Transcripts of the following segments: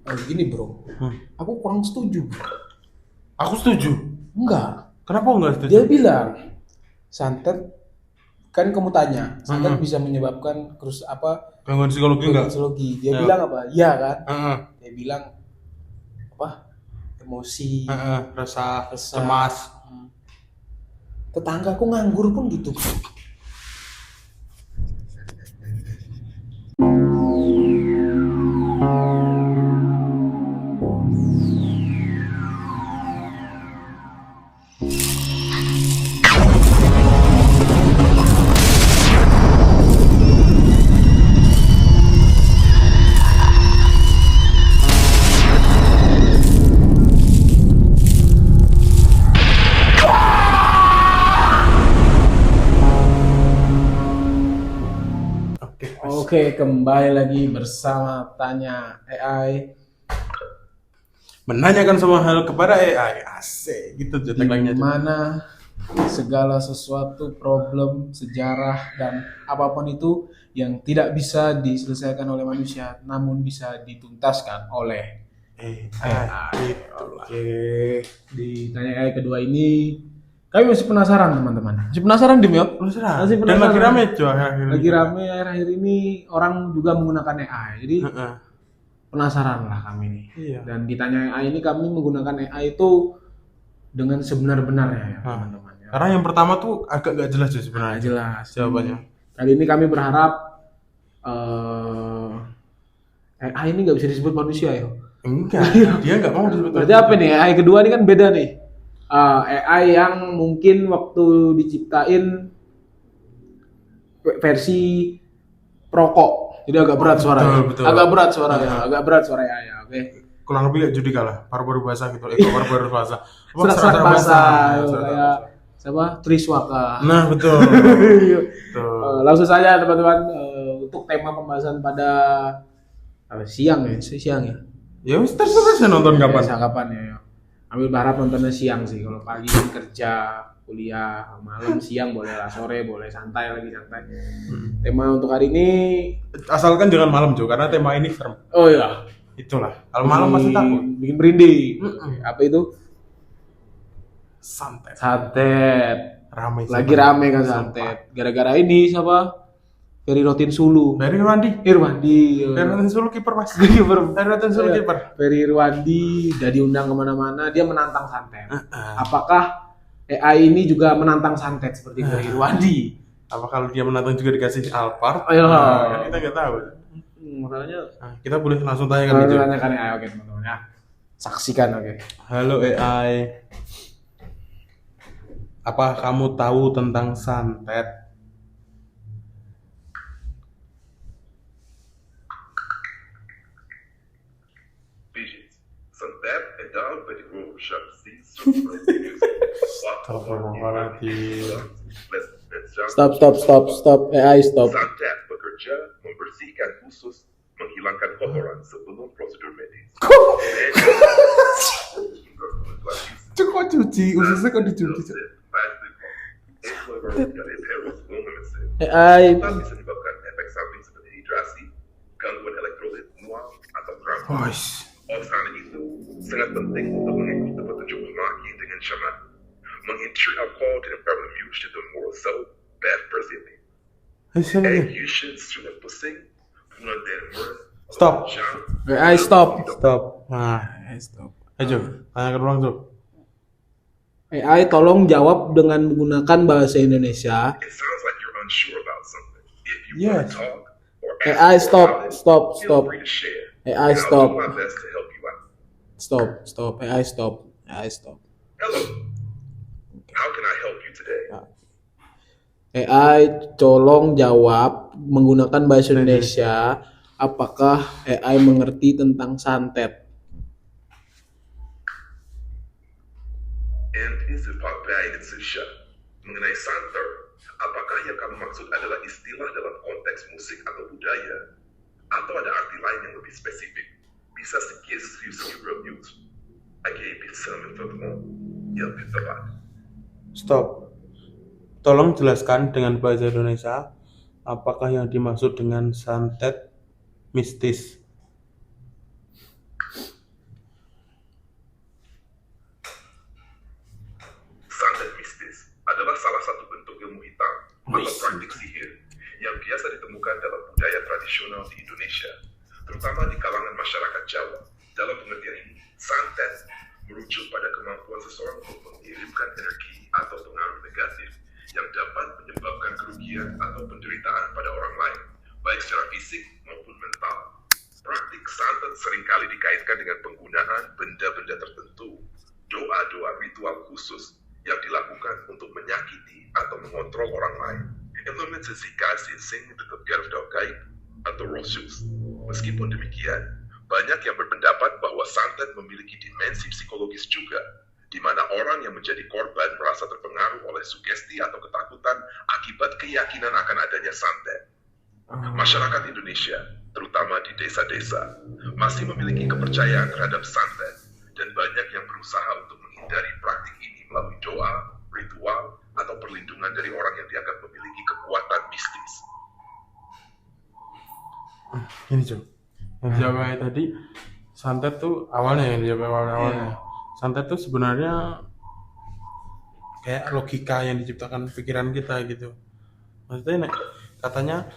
Gini bro, aku kurang setuju. Aku setuju. Enggak, Kenapa enggak setuju? dia bilang santet kan kamu tanya, santet Mm-mm. bisa menyebabkan Gangguan psikologi enggak? psikologi. Dia Ya. bilang apa? Iya kan? Heeh. Dia bilang apa? Emosi, Heeh. Rasa resah. cemas. Tetanggaku nganggur pun gitu. Oke. Oke, kembali lagi bersama Tanya AI. Menanyakan semua hal kepada AI. Asik. Gitu tuh Di tagline-nya. mana segala sesuatu problem, sejarah, dan apapun itu yang tidak bisa diselesaikan oleh manusia, namun bisa dituntaskan oleh AI. Oke. Di Tanya AI kedua ini, kami masih penasaran teman-teman. Masih penasaran Dim ya? Penasaran. Masih Dan penasaran. lagi rame cuy akhir-akhir ini. Lagi rame akhir-akhir ini orang juga menggunakan AI. Jadi Heeh. penasaran lah kami nih. Iya. Dan di Tanya AI ini kami menggunakan AI itu dengan sebenar-benarnya ya teman-teman. Ya. Karena yang pertama tuh agak gak jelas sih Nah, sebenarnya. jelas Jawabannya. Kali ini kami berharap AI ini nggak bisa disebut manusia ya. Enggak. Dia nggak mau disebut. Berarti apa nih? AI kedua ini kan beda nih. AI yang mungkin waktu diciptain versi perokok, jadi agak berat suaranya. Betul. Agak berat suaranya, agak berat suara AI. Oke. Kurang lebih kayak judi kalah, paru-paru basah gitu. Paru-paru basah. Serat basah, Serat kayak siapa? Triswaka. Nah, betul. Langsung saja teman-teman untuk tema pembahasan pada siang ya. Ya wis terserah saya nonton kapan. Kapan ya. Ambil berharap nontonnya siang sih. Kalau pagi kerja, kuliah, malam, siang boleh lah, sore boleh santai. Tema untuk hari ini, Asalkan jangan malam juga karena tema ini serem. oh iya, Itulah. Kalau malam pasti takut. bikin merinding. Apa itu? Santet. Santet. Ramai. Lagi rame kan santet. Gara-gara ini siapa? Ferry Rotin Sulu. Ferry Irwandi. Ferry Rotin Sulu kiper Mas. Ferry Rotin Sulu kiper. Ferry Irwandi udah diundang kemana-mana, dia menantang santet. Apakah AI ini juga menantang santet seperti Ferry Irwandi? Apa kalau dia menantang juga dikasih Alphard? Ayo. Kan kita nggak tahu. Masalahnya Kita boleh langsung tanyakan itu. tanyakan AI, oke teman-teman ya. Saksikan, oke. Halo AI. Apa kamu tahu tentang santet? Visions. Santet é dado para o Chapsi. Stop AI, stop. Santet bekerja membersihkan usus, menghilangkan kotoran sebelum prosedur medis. Kok cuci? Ususnya kok dicuci? AI Dapat bisa menyebabkan efek samping seperti hidrasi, gangguan elektrolit, mual, atau trauma. Oleh karena itu, sangat penting untuk mengikuti petunjuk pemakaian dengan cermat. Menghindari alkohol dan bermuse de moral so bad presiden. Ayushin sudah pusing, bulan dan murah. Stop. AI stop. Nah, Stop. ayo, tanyakan ulang tuh. AI tolong jawab dengan menggunakan bahasa Indonesia. It sounds like you're unsure about something. If you Yes. want to talk or AI ask stop, about it, stop, feel stop. free to share. AI And stop. I'll do my best to help you out. Stop. AI stop. AI stop. Hello. How can I help you today? AI tolong jawab menggunakan bahasa Indonesia. Apakah AI mengerti tentang santet? And is it Pakpai Indonesia? Mengenai santer, apakah yang kamu maksud adalah istilah dalam konteks musik atau budaya? Atau ada arti lain yang lebih spesifik? Bisa sedikit reviews. Agar bisa menentukan yang tepat. Stop. Tolong jelaskan dengan bahasa Indonesia apakah yang dimaksud dengan santet mistis. seringkali dikaitkan dengan penggunaan benda-benda tertentu, doa-doa ritual khusus yang dilakukan untuk menyakiti atau mengontrol orang lain. Implementasi sing tetap gaib atau roshus. Meskipun demikian, banyak yang berpendapat bahwa santet memiliki dimensi psikologis juga, di mana orang yang menjadi korban merasa terpengaruh oleh sugesti atau ketakutan akibat keyakinan akan adanya santet. Masyarakat Indonesia, terutama di desa-desa, masih memiliki kepercayaan terhadap santet, dan banyak yang berusaha untuk menghindari praktik ini melalui doa, ritual, atau perlindungan dari orang yang dianggap memiliki kekuatan mistis. Ini Cuk, yang dijawab tadi santet tuh awalnya santet tuh sebenarnya kayak logika yang diciptakan pikiran kita gitu. Maksudnya katanya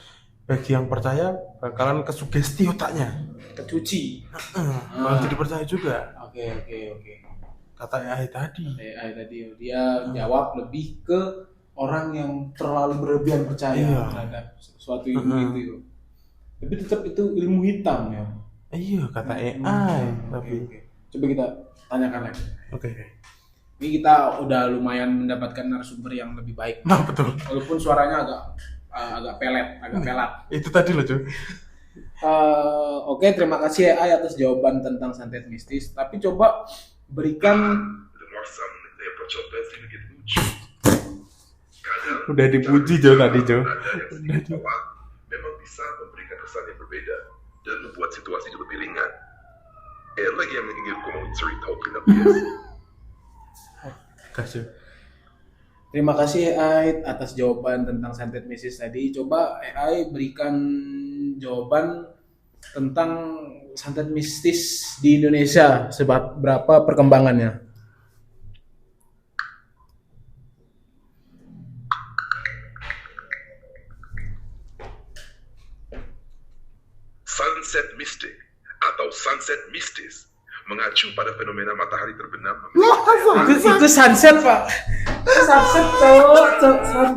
bagi yang percaya bakalan kesugesti otaknya, Kecuci. kalau tidak percaya juga. Oke. Kata AI tadi. AI tadi dia jawab lebih ke orang yang terlalu berlebihan percaya terhadap suatu ilmu itu. Tapi tetap itu ilmu hitam ya. Iya, kata AI. Tapi Coba kita tanyakan lagi. Oke. Ini kita udah lumayan mendapatkan narasumber yang lebih baik. Nah, betul. Walaupun suaranya agak pelat. Itu tadi loh, Cuk. Oke, terima kasih AI atas jawaban tentang santet mistis. Tapi coba berikan Udah dipuji Jo tadi Jo. Memang bisa memberikan kesan yang berbeda dan membuat situasi lebih ringan. Lagi yang ingin aku mau cerita Kasih. Terima kasih AI atas jawaban tentang santet mistis tadi. Coba AI berikan jawaban tentang santet mistis di Indonesia, berapa perkembangannya? Sunset mystic atau sunset mistis mengacu pada fenomena matahari terbenam. Itu sunset, Pak. Sunset,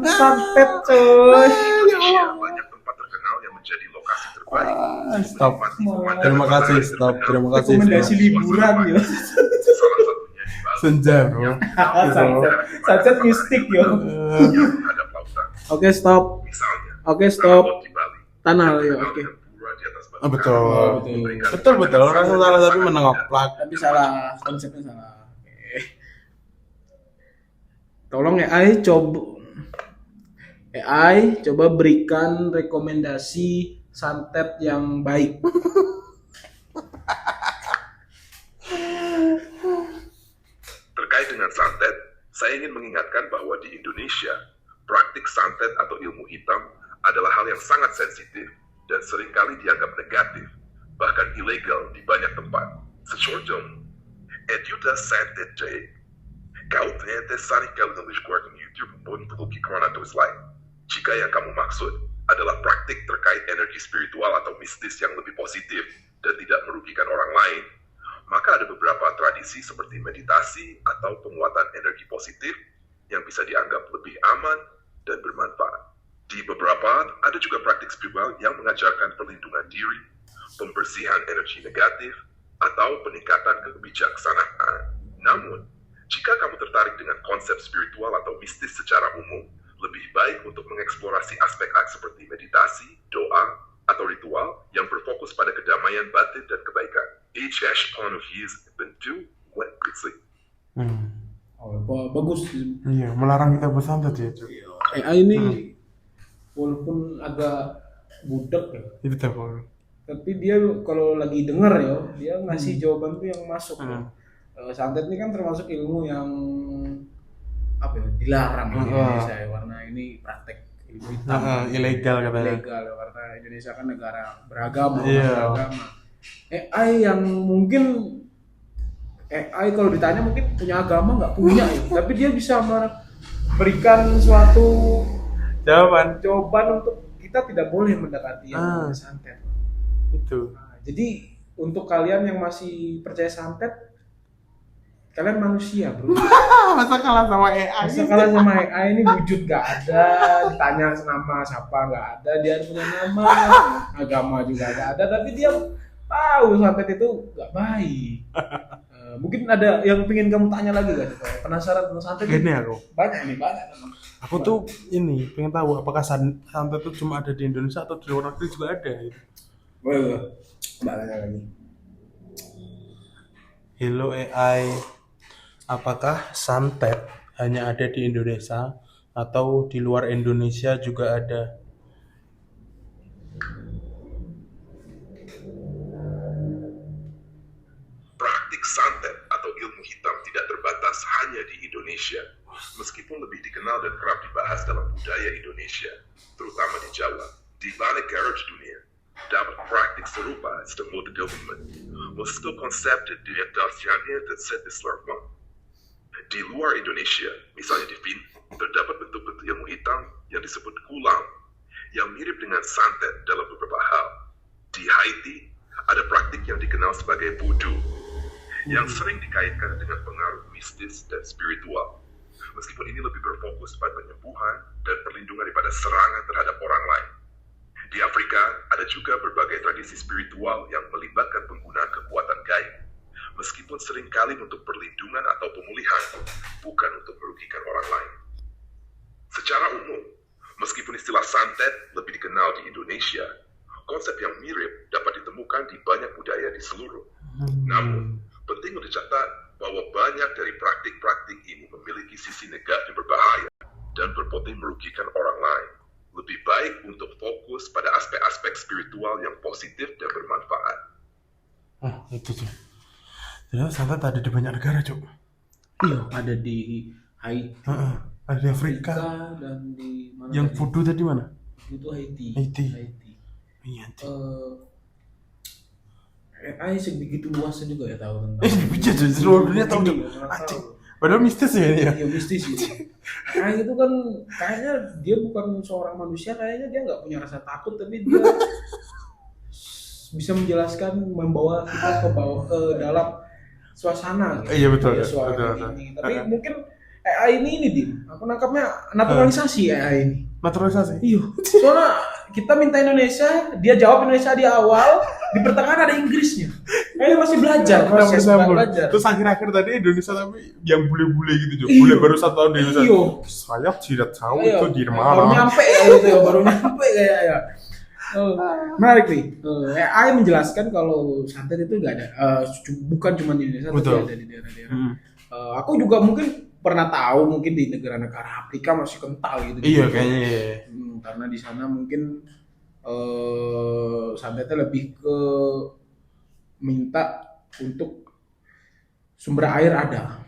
santet, coy. Banyak tempat terkenal yang menjadi lokasi terbaik. Stop. Terima kasih. Rekomendasi liburan ya. Salah satunya di Bali. Senja, bro. Sunset mistik yo. Yang menghadap lautan. Oke, stop. Misalnya, Oke, stop. laut di Bali. Tanah ya, oke. Pura di atas batu Betul. Betul. Orang salah tapi menengoplak. Tapi salah, konsepnya salah. Oke. Tolong AI coba berikan rekomendasi santet yang baik. Terkait dengan santet, saya ingin mengingatkan bahwa di Indonesia, praktik santet atau ilmu hitam adalah hal yang sangat sensitif dan seringkali dianggap negatif, bahkan ilegal di banyak tempat. Sejorjong, Eduta Santet J. Kau ternyata saring kau nulis keluarga YouTube pun perlu kikron atau lain. Jika yang kamu maksud adalah praktik terkait energi spiritual atau mistis yang lebih positif dan tidak merugikan orang lain, maka ada beberapa tradisi seperti meditasi atau penguatan energi positif yang bisa dianggap lebih aman dan bermanfaat. Di beberapa, ada juga praktik spiritual yang mengajarkan perlindungan diri, pembersihan energi negatif, atau peningkatan kebijaksanaan. Namun, jika kamu tertarik dengan konsep spiritual atau mistis secara umum, lebih baik untuk mengeksplorasi aspek-aspek seperti meditasi, doa, atau ritual yang berfokus pada kedamaian batin dan kebaikan. Each point of views been do what it's like. Bagus. Iya, melarang kita bersantet ya, Cuk. AI ini walaupun agak budak ya, Itu tahu. tapi dia kalau lagi denger ya, dia ngasih jawaban tuh yang masuk. Santet ini kan termasuk ilmu yang dilarang di Indonesia ya, karena ini praktek ilmu hitam. Ilegal katanya. Ilegal ya, karena Indonesia kan negara beragama, Iya. beragama. AI yang mungkin AI kalau ditanya mungkin punya agama nggak punya ya, tapi dia bisa memberikan suatu jawaban untuk kita tidak boleh mendekati yang namanya santet. Itu. Nah, jadi untuk kalian yang masih percaya santet, kalian manusia bro. Masa kalah sama AI? Masa kalah sama AI ini wujud gak ada, ditanya nama siapa gak ada, dia punya nama, agama juga gak ada, tapi dia tahu santet itu nggak baik. Mungkin ada yang pengen kamu tanya lagi kan? Penasaran tentang santet? Gini aku. Banyak nih. Aku tuh ini pengen tahu apakah santet itu cuma ada di Indonesia atau di luar negeri juga ada gitu. Boleh. Mbak tanya lagi. Hello AI, apakah santet hanya ada di Indonesia atau di luar Indonesia juga ada? Praktik santet atau ilmu hitam tidak terbatas hanya di Indonesia, meskipun lebih dikenal dan kerap dibahas dalam budaya Indonesia, terutama di Jawa. Di banyak negara di dunia, dapat praktik serupa sedang dilakukan, meski konsep dan diadaptasinya tersedia selama. Di luar Indonesia, misalnya di Finland, terdapat bentuk-bentuk ilmu hitam yang disebut kulam, yang mirip dengan santet dalam beberapa hal. Di Haiti, ada praktik yang dikenal sebagai voodoo, yang sering dikaitkan dengan pengaruh mistis dan spiritual. Meskipun ini lebih berfokus pada penyembuhan dan perlindungan daripada serangan terhadap orang lain. Di Afrika, ada juga berbagai tradisi spiritual yang melibatkan penggunaan kekuatan gaib, meskipun seringkali untuk perlindungan atau pemulihan, bukan untuk merugikan orang lain. Secara umum, meskipun istilah santet lebih dikenal di Indonesia, konsep yang mirip dapat ditemukan di banyak budaya di seluruh. Namun, penting untuk dicatat bahwa banyak dari praktik-praktik ini memiliki sisi negatif yang berbahaya dan berpotensi merugikan orang lain. Lebih baik untuk fokus pada aspek-aspek spiritual yang positif dan bermanfaat. Itu tuh. Jadi santet ada di banyak negara, Cuk. Iya, ada di Haiti. Ada di Afrika. Dan di mana? Yang voodoo tadi mana? Itu Haiti. Iya. AI sebegitu luasnya juga ya tahu tentang. Bisa jadi seluruh dunia tahu, Cuk. Padahal mistis ya ini ya. Iya mistis itu. AI itu kan kayaknya dia bukan seorang manusia, kayaknya dia nggak punya rasa takut, tapi dia bisa menjelaskan, membawa kita ke dalam suasana gitu. Iya betul. Ini. Tapi mungkin AI ini Din, aku nangkapnya naturalisasi AI ini. Naturalisasi? Iya. Soalnya kita minta Indonesia, dia jawab Indonesia di awal, di pertengahan ada Inggrisnya. Kayaknya masih belajar, belajar. Terus akhir-akhir tadi Indonesia tapi yang bule-bule gitu, Jo. Bule baru 1 tahun di Indonesia. Iya. Saya tidak tahu itu di mana. Baru nyampe kayaknya. Menarik nih. AI menjelaskan kalau santet itu nggak ada, bukan cuma di Indonesia, tapi ada di daerah-daerah. Aku juga mungkin pernah tahu, mungkin di negara-negara Afrika masih kental gitu. Iya kayaknya. Karena di sana mungkin santetnya lebih ke minta untuk sumber air ada.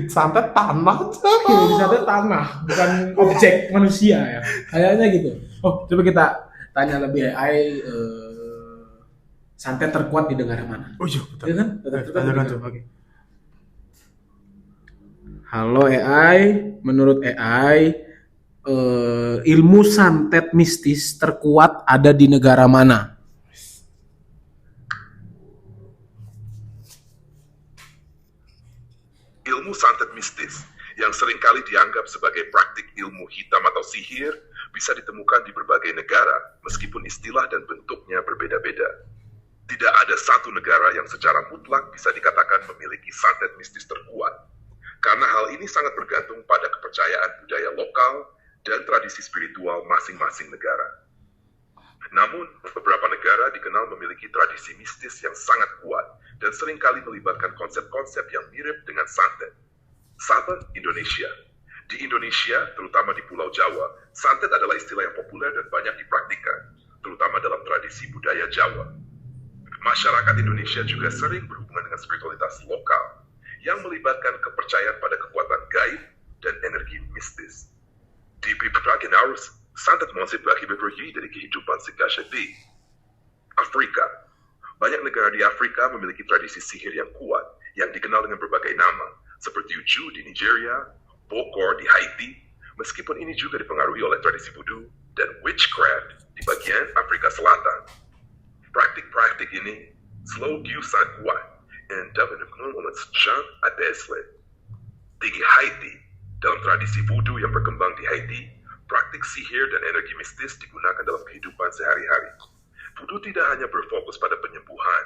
Santet tanah. Di santet tanah, bukan objek manusia ya. Kayaknya gitu. Oh, coba kita tanya lebih AI. Santet terkuat di negara mana? Oh iya, betul. Iya kan? Tanyakan coba. Oke. Halo AI, menurut AI, ilmu santet mistis terkuat ada di negara mana? Ilmu santet mistis yang seringkali dianggap sebagai praktik ilmu hitam atau sihir bisa ditemukan di berbagai negara, meskipun istilah dan bentuknya berbeda-beda. Tidak ada satu negara yang secara mutlak bisa dikatakan memiliki santet mistis terkuat, karena hal ini sangat bergantung pada kepercayaan budaya lokal dan tradisi spiritual masing-masing negara. Namun, beberapa negara dikenal memiliki tradisi mistis yang sangat kuat dan seringkali melibatkan konsep-konsep yang mirip dengan santet. Satu, Indonesia. Di Indonesia, terutama di Pulau Jawa, santet adalah istilah yang populer dan banyak dipraktikkan, terutama dalam tradisi budaya Jawa. Masyarakat Indonesia juga sering berhubungan dengan spiritualitas lokal yang melibatkan kepercayaan pada kekuatan gaib dan energi mistis. Di berbagai negara, santet masih berakhir dari kehidupan sehari-hari. Di Afrika, banyak negara di Afrika memiliki tradisi sihir yang kuat yang dikenal dengan berbagai nama, seperti Uju di Nigeria, Bokor di Haiti, meskipun ini juga dipengaruhi oleh tradisi voodoo dan witchcraft di bagian Afrika Selatan. Praktik-praktik ini selalu sangat kuat dan dapat dikenal oleh Jean Adesle. Di Haiti, dalam tradisi voodoo yang berkembang di Haiti, Praktik sihir dan energi mistis digunakan dalam kehidupan sehari-hari. Voodoo tidak hanya berfokus pada penyembuhan,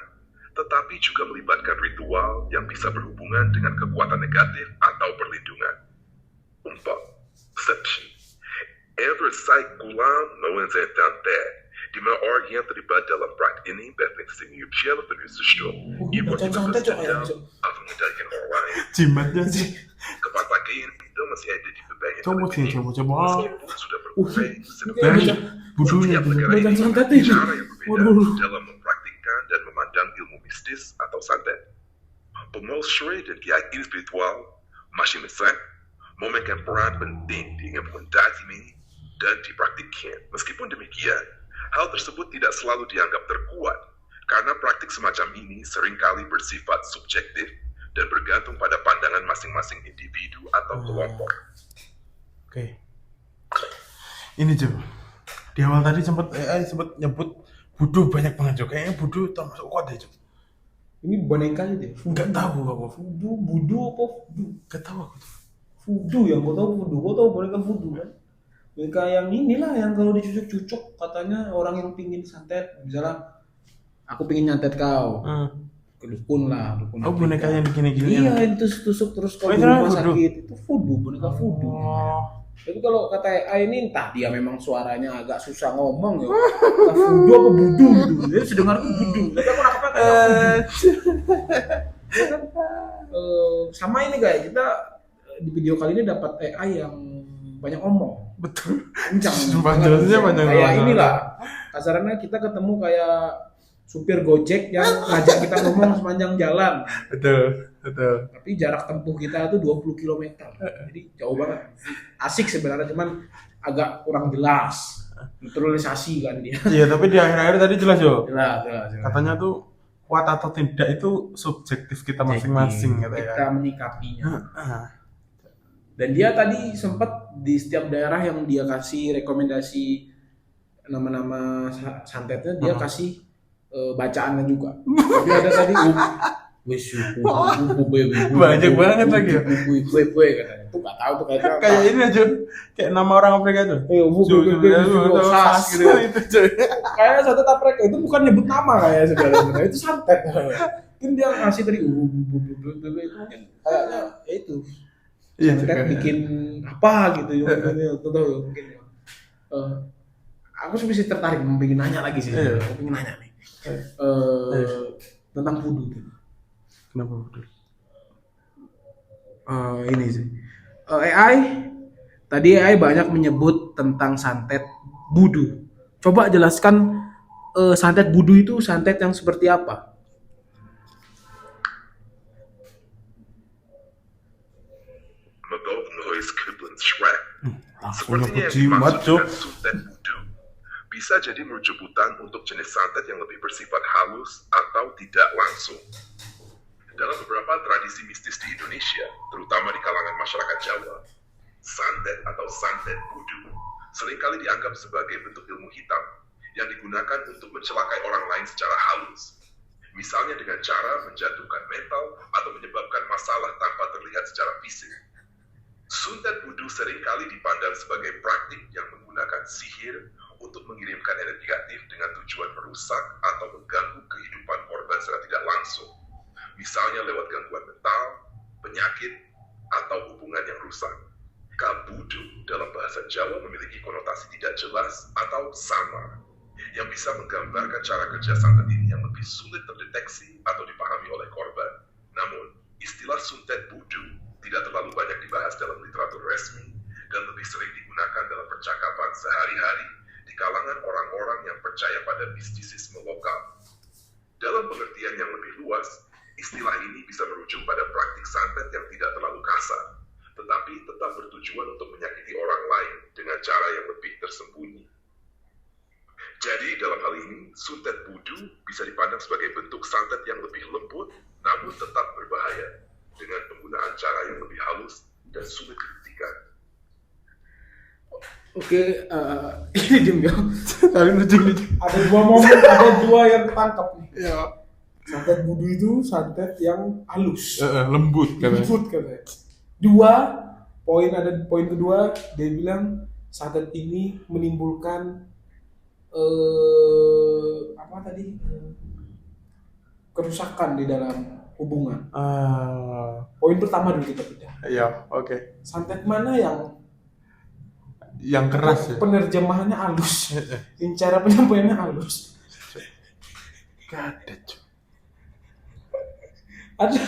tetapi juga melibatkan ritual yang bisa berhubungan dengan kekuatan negatif atau perlindungan. Umpam, Seption. Ever sai kulam no enzentante, di mana orang yang terlibat dalam praktik ini berpikir semiujian atau susah, ia Santet cok ya. atau mengendalikan orang lain. Jimatnya sih. Kepatakan itu masih ada di berbagai Coba sih, coba. meskipun sudah berkurang Dari budunya setiap negara Bacaan ini santet punya itu. cara yang berbeda Waduh. dalam mempraktikkan dan memandang ilmu mistis atau santet. Pemalsuri dan kiai spiritual masih besar memainkan peran penting di implementasi ini dan dipraktikkan. Meskipun demikian, hal tersebut tidak selalu dianggap terkuat karena praktik semacam ini seringkali bersifat subjektif dan bergantung pada pandangan masing-masing individu atau kelompok. Oke. Ini Jo. Di awal tadi sempat nyebut voodoo banyak banget Jo. Kayaknya voodoo termasuk kuat deh Jo. Ini boneka itu. Enggak tahu apa. Voodoo, voodoo apa voodoo? Enggak tahu aku tuh. Voodoo yang gua tahu voodoo. Gua tahu boneka voodoo kan. Boneka yang inilah yang kalau dicucuk-cucuk katanya orang yang pingin santet, misalnya aku pingin nyantet kau. Ke dukun lah, dukun. Oh, boneka yang gini-gini. Iya, itu tusuk terus kalau Oh, di itu rumah voodoo? sakit itu voodoo, boneka voodoo. Oh. Tapi kalau kata AI ini entah dia memang suaranya agak susah ngomong ya. Entah voodoo apa budu gitu. Dia sedengar itu budu. Tapi aku nangkapnya kayak sama ini kayak kita di video kali ini dapat AI yang banyak omong. Betul. Kencang. Penjelasannya panjang Kayak banget. inilah. Kasarannya kita ketemu kayak supir Gojek yang ngajak kita ngomong sepanjang jalan. Betul. Tapi jarak tempuh kita itu 20 km. Jadi jauh banget. Asik sebenarnya cuman agak kurang jelas. Naturalisasi kan dia. Iya, tapi di akhir-akhir tadi jelas Jo. Jelas. Katanya tuh kuat atau tidak itu subjektif kita masing-masing Jadi, katanya. kita menyikapinya. Ah. Dan dia tadi sempat di setiap daerah yang dia kasih rekomendasi nama-nama santetnya dia kasih bacaannya juga. Tapi ada tadi Banyak banget lagi ya. katanya. Itu nggak tahu tuh kayaknya. Kayak ini aja, kayak nama orang Afrika tuh. Sas gitu. Itu Jo. Kayaknya santet Afrika itu bukan nyebut nama kayak sebenarnya. Itu santet. Mungkin dia ngasih tadi itu mungkin kayaknya ya itu. Iya, Santet bikin apa gitu ya mungkin. Aku sih tertarik pengen nanya lagi sih. Iya. Aku pengen nanya nih. Tentang voodoo tuh. Kenapa betul? Ini sih. AI banyak menyebut tentang santet voodoo. Coba jelaskan santet voodoo itu santet yang seperti apa? Menurut Noise Kiblen Shrek, Langsung sepertinya nyebut yang jimat dimaksud Jo. dengan suntet voodoo bisa jadi rujukan untuk jenis santet yang lebih bersifat halus atau tidak langsung. Dalam beberapa tradisi mistis di Indonesia, terutama di kalangan masyarakat Jawa, santet atau santet voodoo seringkali dianggap sebagai bentuk ilmu hitam yang digunakan untuk mencelakai orang lain secara halus. Misalnya dengan cara menjatuhkan mental atau menyebabkan masalah tanpa terlihat secara fisik. Suntet voodoo seringkali dipandang sebagai praktik yang menggunakan sihir untuk mengirimkan energi negatif dengan tujuan merusak atau mengganggu kehidupan korban secara tidak langsung. Misalnya lewat gangguan mental, penyakit, atau hubungan yang rusak. Kabudu dalam bahasa Jawa memiliki konotasi tidak jelas atau samar, yang bisa menggambarkan cara kerja santet ini yang lebih sulit terdeteksi atau dipahami oleh korban. Namun, istilah suntet voodoo tidak terlalu banyak dibahas dalam literatur resmi dan lebih sering digunakan dalam percakapan sehari-hari di kalangan orang-orang yang percaya pada mistisisme lokal. Dalam pengertian yang lebih luas, istilah ini bisa merujuk pada praktik santet yang tidak terlalu kasar, tetapi tetap bertujuan untuk menyakiti orang lain dengan cara yang lebih tersembunyi. Jadi dalam hal ini, suntet voodoo bisa dipandang sebagai bentuk santet yang lebih lembut, namun tetap berbahaya, dengan penggunaan cara yang lebih halus dan sulit dibuktikan. Oke, ini Jim ya. Kalian lucu nih. Ada dua momen, ada dua yang ketangkap nih. Ya. Santet voodoo itu santet yang halus, Lembut katanya. lembut katanya. Dua, poin kedua dia bilang santet ini menimbulkan kerusakan di dalam hubungan. Poin pertama dulu kita bedah. Iya, oke. Santet mana yang keras ya? Penerjemahannya halus. Yang cara penyampaiannya halus. Gak ada, Cuk. Ada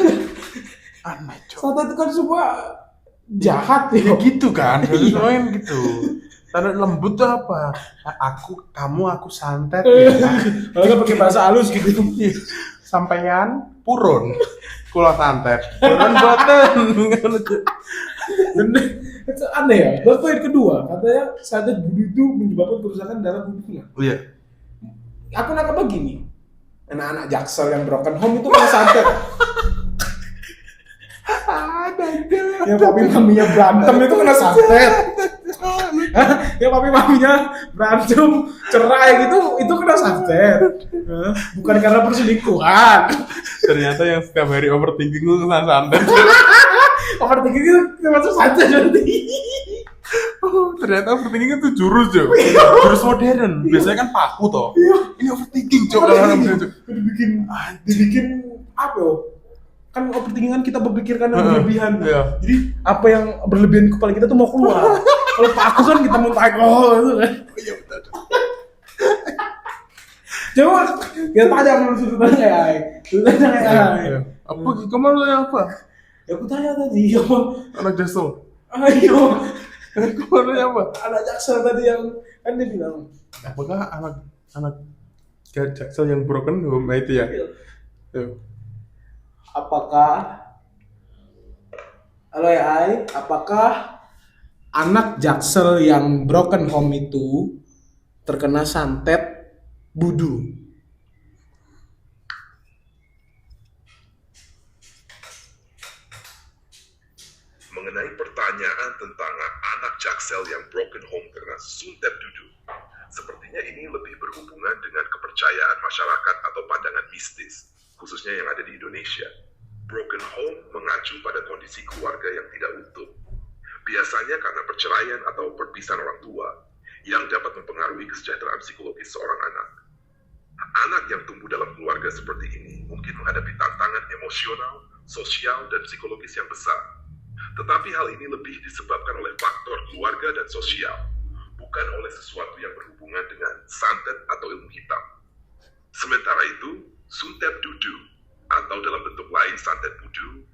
Aneh, Cuk. santet itu kan semua jahat ya. Gitu kan, semuanya gitu. Tanda lembut tuh apa? Kamu aku santet ya. Kalau pakai bahasa halus gitu. Sampean purun. Kula santet. Purun boten. Itu aneh ya. Lalu poin kedua, katanya santet bunuh itu menyebabkan kerusakan dalam hubungan. Iya. Aku nangkap begini. Anak-anak Jaksel yang broken home itu kan santet. Yang papi maminya berantem itu kena santet. Yang papi maminya berantem cerai gitu itu kena santet. Bukan karena perselingkuhan. Ternyata yang setiap hari overthinking itu kena santet. Overthinking itu termasuk santet nanti. Ternyata overthinking itu jurus, Jo. Jurus modern. Biasanya kan paku toh. Ini overthinking, Jo. Dibikin apa yo? Kan overthinking kan kita berpikirkan yang berlebihan. Iya. Jadi apa yang berlebihan kepala kita tuh mau keluar. Kalau paku kan kita mau tarik itu kan. Iya, betul. Coba kita tanya dulu sudut pandang AI. Apa? Kamu yang apa? Ya aku tanya tadi, apa? Anak Jaksel. Ayo, Kamu yang apa? anak Jaksel tadi yang kan dia bilang. Apakah anak Jaksel yang broken home itu ya? Tuh. Apakah halo AI, apakah anak Jaksel yang broken home itu terkena santet budu? Mengenai pertanyaan tentang anak Jaksel yang broken home karena suntet dudu, sepertinya ini lebih berhubungan dengan kepercayaan masyarakat atau pandangan mistis, khususnya yang ada di Indonesia. Broken home mengacu pada kondisi keluarga yang tidak utuh, biasanya karena perceraian atau perpisahan orang tua, yang dapat mempengaruhi kesejahteraan psikologis seorang anak. Anak yang tumbuh dalam keluarga seperti ini mungkin menghadapi tantangan emosional, sosial, dan psikologis yang besar. Tetapi hal ini lebih disebabkan oleh faktor keluarga dan sosial, bukan oleh sesuatu yang berhubungan dengan santet atau ilmu hitam. Sementara itu, suntet dudu, atau dalam bentuk lain santet budu,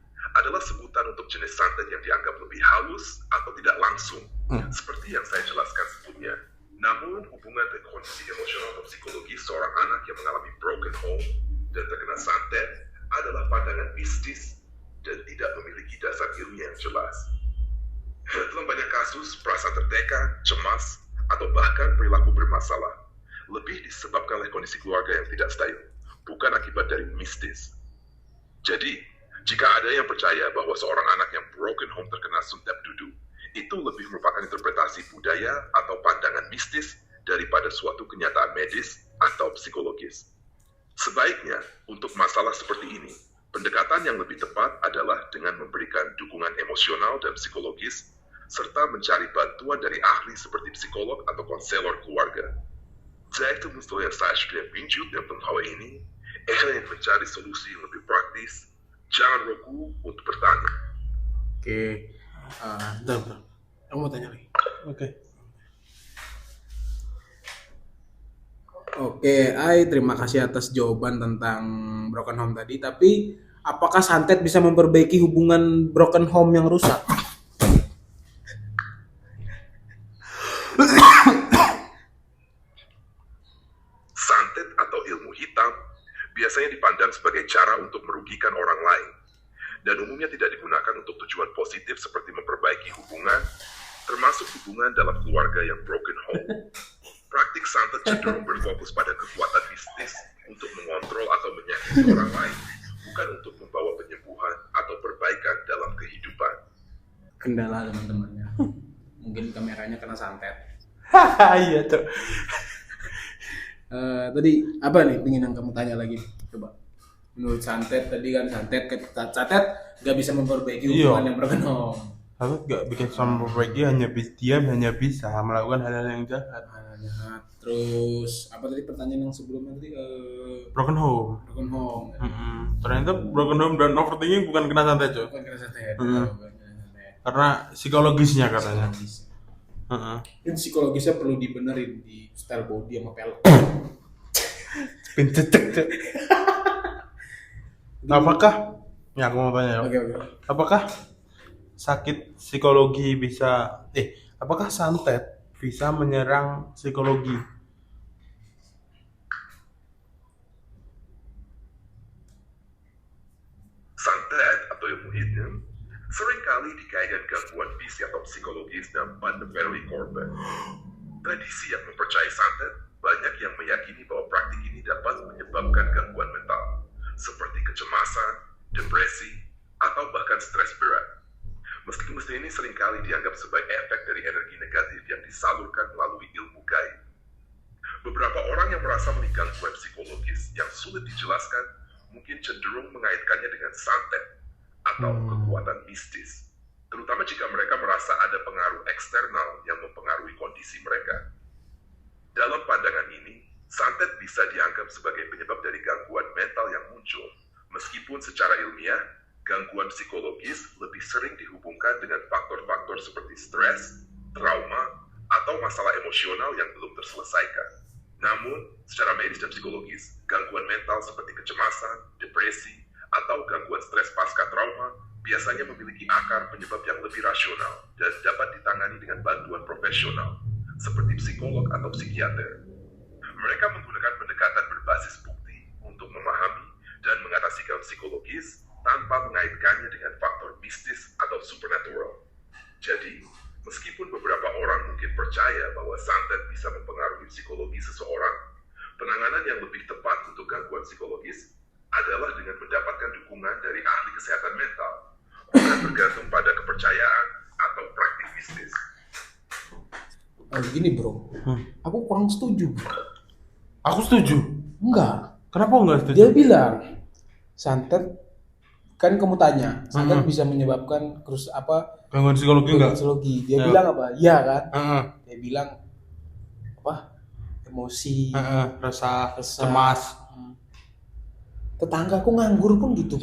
adalah sebutan untuk jenis santet yang dianggap lebih halus atau tidak langsung, seperti yang saya jelaskan sebelumnya. Namun, hubungan dengan kondisi emosional atau psikologis seorang anak yang mengalami broken home dan terkena santet adalah pandangan mistis dan tidak memiliki dasar ilmiah yang jelas. Dalam banyak kasus, perasaan tertekan, cemas, atau bahkan perilaku bermasalah lebih disebabkan oleh kondisi keluarga yang tidak stabil, bukan akibat dari mistis. Jadi, jika ada yang percaya bahwa seorang anak yang broken home terkena suntet dudu, itu lebih merupakan interpretasi budaya atau pandangan mistis daripada suatu kenyataan medis atau psikologis. Sebaiknya, untuk masalah seperti ini, pendekatan yang lebih tepat adalah dengan memberikan dukungan emosional dan psikologis, serta mencari bantuan dari ahli seperti psikolog atau konselor keluarga. Jika musuh yang saya sudah pinjut dalam hal ini, ingin mencari solusi yang lebih praktis, jangan ragu untuk bertanya. Oke, bentar. Aku mau tanya lagi. Oke, terima kasih atas jawaban tentang broken home tadi. Tapi, apakah santet bisa memperbaiki hubungan broken home yang rusak? Santet atau ilmu hitam biasanya dipandang sebagai cara untuk merugikan orang lain, dan umumnya tidak digunakan untuk tujuan positif seperti memperbaiki hubungan, termasuk hubungan dalam keluarga yang broken home. Praktik santet cenderung berfokus pada kekuatan mistis untuk mengontrol atau menyakiti orang lain, bukan untuk membawa penyembuhan atau perbaikan dalam kehidupan. Kendala teman-temannya. Mungkin kameranya kena santet. Iya, Cok. Tadi apa nih pengen yang kamu tanya lagi? Coba. Menurut santet tadi kan santet nggak bisa memperbaiki hubungan yang broken home. Santet gak bikin suami memperbaiki, dia hanya bisa melakukan hal-hal yang jahat. Jahat. Terus apa tadi pertanyaan yang sebelumnya tadi? Broken home. Broken home. Ternyata broken home dan overthinking bukan kena santet, Cok. Bukan kena santet. Karena psikologisnya katanya. Itu psikologisnya perlu dibenerin di style body sama pelek. Pincecek, Cok. Apakah? Ya aku mau tanya ya. Oke. Apakah sakit psikologi bisa apakah santet bisa menyerang psikologi? Santet atau ilmu hitam seringkali dikaitkan gangguan fisik atau psikologis pada family korban. Tradisi yang mempercayai santet banyak yang meyakini bahwa praktik ini dapat menyebabkan gangguan mental, seperti kecemasan, depresi, atau bahkan stres berat. Meski ini seringkali dianggap sebagai efek dari energi negatif yang disalurkan melalui ilmu gaib. Beberapa orang yang merasa memiliki gangguan psikologis yang sulit dijelaskan mungkin cenderung mengaitkannya dengan santet atau kekuatan mistis, terutama jika mereka merasa ada pengaruh eksternal yang mempengaruhi kondisi mereka. Dalam pandangan ini, santet bisa dianggap sebagai penyebab dari gangguan mental yang muncul, meskipun secara ilmiah, gangguan psikologis lebih sering dihubungkan dengan faktor-faktor seperti stres, trauma, atau masalah emosional yang belum terselesaikan. Namun, secara medis dan psikologis, gangguan mental seperti kecemasan, depresi, atau gangguan stres pasca trauma biasanya memiliki akar penyebab yang lebih rasional dan dapat ditangani dengan bantuan profesional, seperti psikolog atau psikiater. Mereka menggunakan pendekatan berbasis bukti untuk memahami dan mengatasi gangguan psikologis tanpa mengaitkannya dengan faktor mistis atau supernatural. Jadi, meskipun beberapa orang mungkin percaya bahwa santet bisa mempengaruhi psikologi seseorang, penanganan yang lebih tepat untuk gangguan psikologis adalah dengan mendapatkan dukungan dari ahli kesehatan mental, bukan bergantung pada kepercayaan atau praktik mistis. Gini bro, aku kurang setuju. Aku setuju. Enggak. Kenapa enggak setuju? Dia bilang santet, kan kamu tanya, santet bisa menyebabkan gangguan psikologi enggak? Psikologi. Dia bilang apa? Iya kan? Dia bilang apa? Emosi, rasa cemas. Tetanggaku nganggur pun gitu.